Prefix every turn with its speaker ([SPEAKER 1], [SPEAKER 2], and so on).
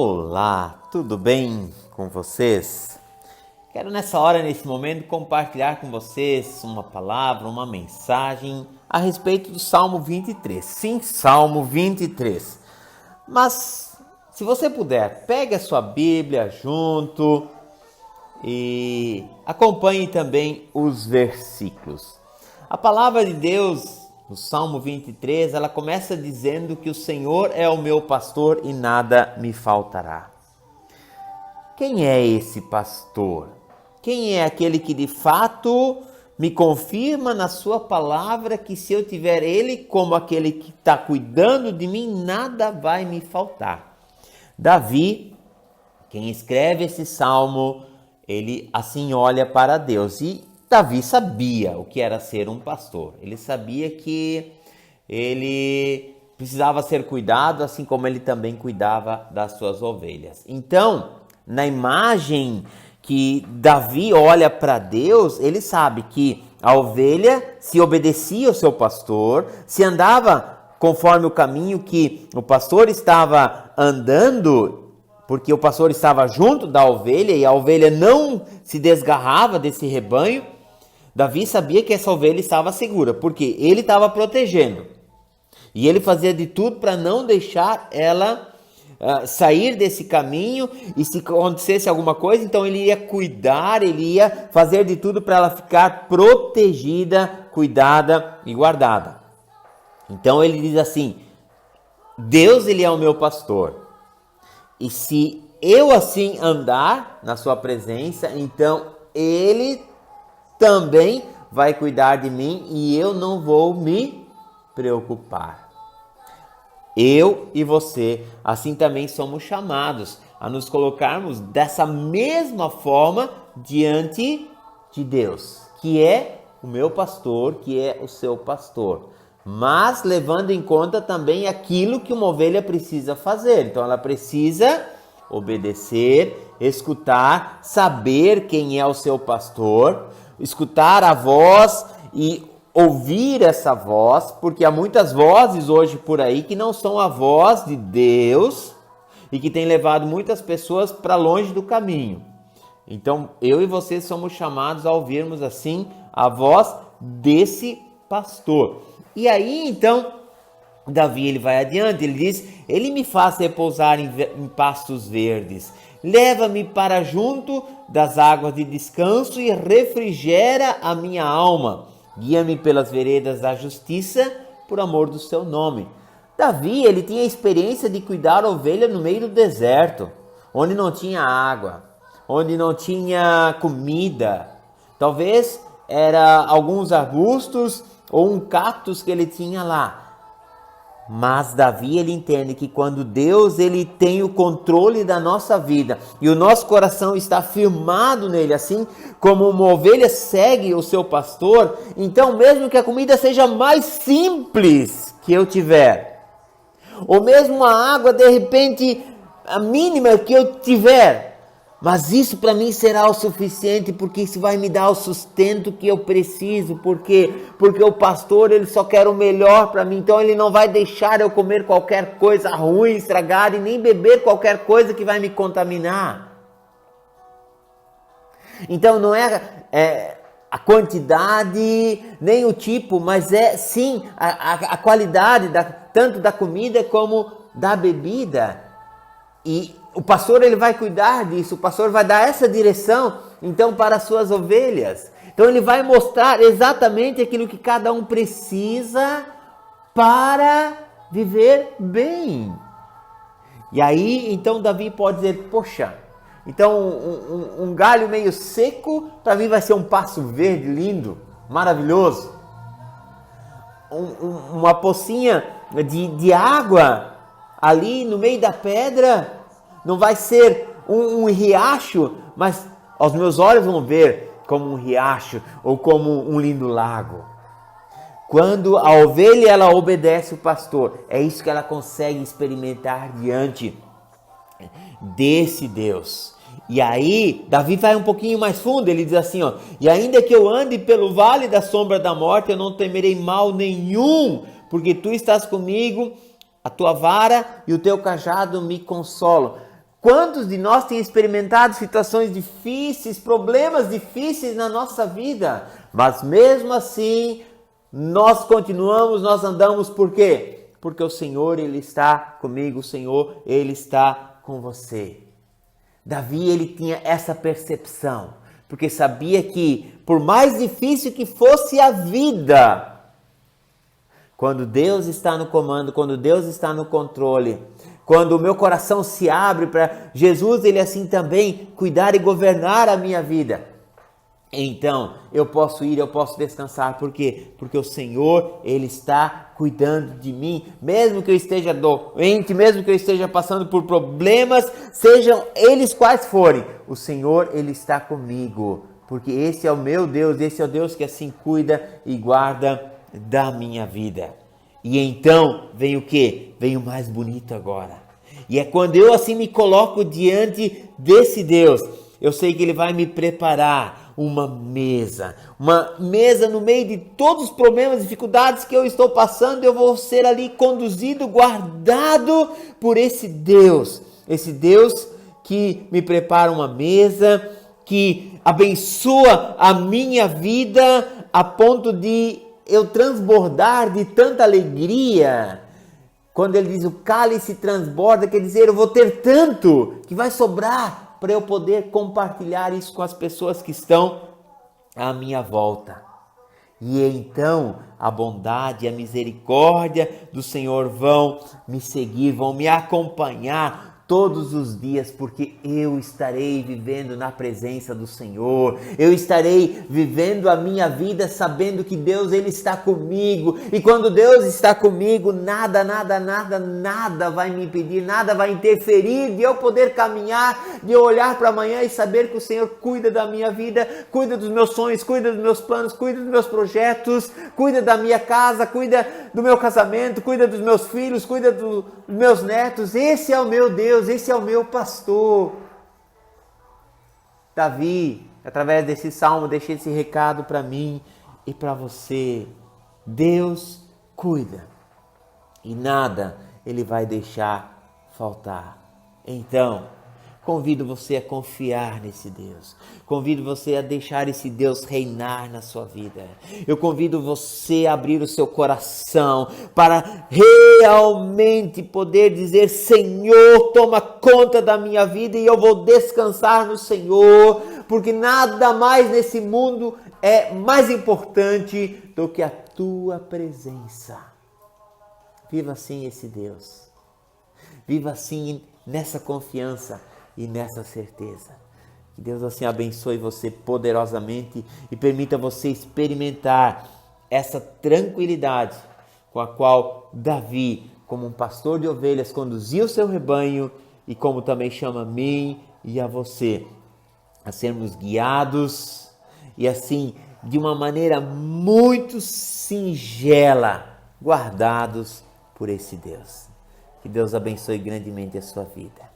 [SPEAKER 1] Olá, tudo bem com vocês? Quero nessa hora, nesse momento, compartilhar com vocês uma palavra, uma mensagem a respeito do Salmo 23. Sim, Salmo 23. Mas, se você puder, pegue a sua Bíblia junto e acompanhe também os versículos. A palavra de Deus, no Salmo 23, ela começa dizendo que o Senhor é o meu pastor e nada me faltará. Quem é esse pastor? Quem é aquele que de fato me confirma na sua palavra que se eu tiver ele como aquele que está cuidando de mim, nada vai me faltar? Davi, quem escreve esse salmo, ele assim olha para Deus. E Davi sabia o que era ser um pastor. Ele sabia que ele precisava ser cuidado, assim como ele também cuidava das suas ovelhas. Então, na imagem que Davi olha para Deus, ele sabe que a ovelha se obedecia ao seu pastor, se andava conforme o caminho que o pastor estava andando, porque o pastor estava junto da ovelha e a ovelha não se desgarrava desse rebanho. Davi sabia que essa ovelha estava segura, porque ele estava protegendo. E ele fazia de tudo para não deixar ela sair desse caminho, e se acontecesse alguma coisa, então ele ia cuidar, ele ia fazer de tudo para ela ficar protegida, cuidada e guardada. Então ele diz assim: Deus, ele é o meu pastor. E se eu assim andar na sua presença, então ele também vai cuidar de mim e eu não vou me preocupar. Eu e você, assim também somos chamados a nos colocarmos dessa mesma forma diante de Deus, que é o meu pastor, que é o seu pastor, mas levando em conta também aquilo que uma ovelha precisa fazer. Então ela precisa obedecer, escutar, saber quem é o seu pastor, escutar a voz e ouvir essa voz, porque há muitas vozes hoje por aí que não são a voz de Deus e que tem levado muitas pessoas para longe do caminho. Então, eu e você somos chamados a ouvirmos assim a voz desse pastor. E aí, então, Davi ele vai adiante, ele diz: ele me faz repousar em pastos verdes, leva-me para junto das águas de descanso e refrigera a minha alma. Guia-me pelas veredas da justiça, por amor do seu nome. Davi, ele tinha a experiência de cuidar a ovelha no meio do deserto, onde não tinha água, onde não tinha comida. Talvez era alguns arbustos ou um cactus que ele tinha lá. Mas Davi, ele entende que quando Deus ele tem o controle da nossa vida e o nosso coração está firmado nele, assim como uma ovelha segue o seu pastor, então mesmo que a comida seja mais simples que eu tiver, ou mesmo a água de repente a mínima que eu tiver, mas isso para mim será o suficiente, porque isso vai me dar o sustento que eu preciso, porque o pastor ele só quer o melhor para mim, então ele não vai deixar eu comer qualquer coisa ruim, estragada, e nem beber qualquer coisa que vai me contaminar. Então não é a quantidade, nem o tipo, mas é sim a qualidade tanto da comida como da bebida. E o pastor ele vai cuidar disso, o pastor vai dar essa direção então para as suas ovelhas. Então ele vai mostrar exatamente aquilo que cada um precisa para viver bem. E aí então Davi pode dizer: poxa, então um galho meio seco para mim vai ser um pasto verde lindo, maravilhoso. Uma pocinha de água ali no meio da pedra não vai ser um riacho, mas aos meus olhos vão ver como um riacho ou como um lindo lago. Quando a ovelha ela obedece o pastor, é isso que ela consegue experimentar diante desse Deus. E aí, Davi vai um pouquinho mais fundo, ele diz assim, e ainda que eu ande pelo vale da sombra da morte, eu não temerei mal nenhum, porque tu estás comigo, a tua vara e o teu cajado me consolam. Quantos de nós têm experimentado situações difíceis, problemas difíceis na nossa vida, mas mesmo assim nós continuamos, nós andamos, por quê? Porque o Senhor, Ele está comigo, o Senhor, Ele está com você. Davi, ele tinha essa percepção, porque sabia que por mais difícil que fosse a vida, quando Deus está no comando, quando Deus está no controle, quando o meu coração se abre para Jesus, Ele assim também cuidar e governar a minha vida, então eu posso ir, eu posso descansar. Por quê? Porque o Senhor, Ele está cuidando de mim, mesmo que eu esteja doente, mesmo que eu esteja passando por problemas, sejam eles quais forem, o Senhor, Ele está comigo, porque esse é o meu Deus, esse é o Deus que assim cuida e guarda da minha vida. E então vem o quê? Vem o mais bonito agora. E é quando eu assim me coloco diante desse Deus, eu sei que Ele vai me preparar uma mesa no meio de todos os problemas, dificuldades que eu estou passando. Eu vou ser ali conduzido, guardado por esse Deus que me prepara uma mesa, que abençoa a minha vida a ponto de eu transbordar de tanta alegria. Quando ele diz o cálice transborda, quer dizer, eu vou ter tanto que vai sobrar para eu poder compartilhar isso com as pessoas que estão à minha volta. E então a bondade e a misericórdia do Senhor vão me seguir, vão me acompanhar todos os dias, porque eu estarei vivendo na presença do Senhor. Eu estarei vivendo a minha vida sabendo que Deus, Ele está comigo. E quando Deus está comigo, nada vai me impedir, nada vai interferir de eu poder caminhar, de eu olhar para amanhã e saber que o Senhor cuida da minha vida, cuida dos meus sonhos, cuida dos meus planos, cuida dos meus projetos, cuida da minha casa, cuida do meu casamento, cuida dos meus filhos, cuida dos meus netos. Esse é o meu Deus, esse é o meu pastor. Davi, através desse salmo, deixa esse recado para mim e para você. Deus cuida e nada Ele vai deixar faltar. Então, convido você a confiar nesse Deus. Convido você a deixar esse Deus reinar na sua vida. Eu convido você a abrir o seu coração para realmente poder dizer: Senhor, toma conta da minha vida e eu vou descansar no Senhor, porque nada mais nesse mundo é mais importante do que a tua presença. Viva assim esse Deus. Viva assim nessa confiança e nessa certeza. Que Deus assim abençoe você poderosamente e permita você experimentar essa tranquilidade com a qual Davi, como um pastor de ovelhas, conduzia o seu rebanho, e como também chama a mim e a você a sermos guiados e assim de uma maneira muito singela, guardados por esse Deus. Que Deus abençoe grandemente a sua vida.